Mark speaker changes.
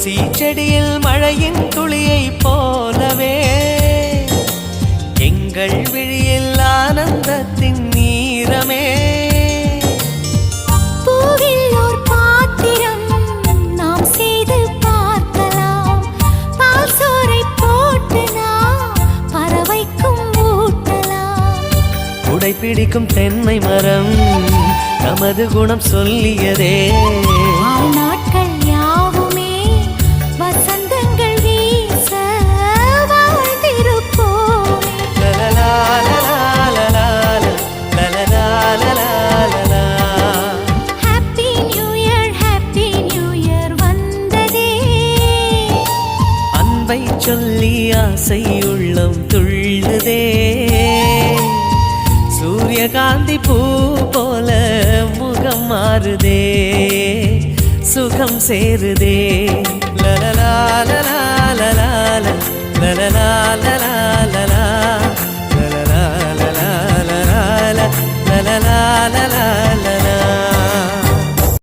Speaker 1: சீச்செடியில் மழையின் துளியை போலவே எங்கள் விழியில் ஆனந்தத்தின் நீரமே.
Speaker 2: பூவில் ஓர் பாத்திரம் நாம் செய்து பார்க்கலாம். பால் சோறை போட்டு நாம் பறவைக்கும் ஊட்டலாம்.
Speaker 1: உடைப்பிடிக்கும் தென்னை மரம் நமது குணம் சொல்லியதே.
Speaker 2: நாட்கள் யாவுமே வசந்தங்கள் வீச வாழ்ந்திருப்போமே. ஹாப்பி நியூ இயர் வந்ததே.
Speaker 1: அன்பை சொல்லி ஆசை உள்ளம் துள்ளுதே. சூரியகாந்தி பூ போல முகம் மாறுதே, சுகம் சேருதே. லலலா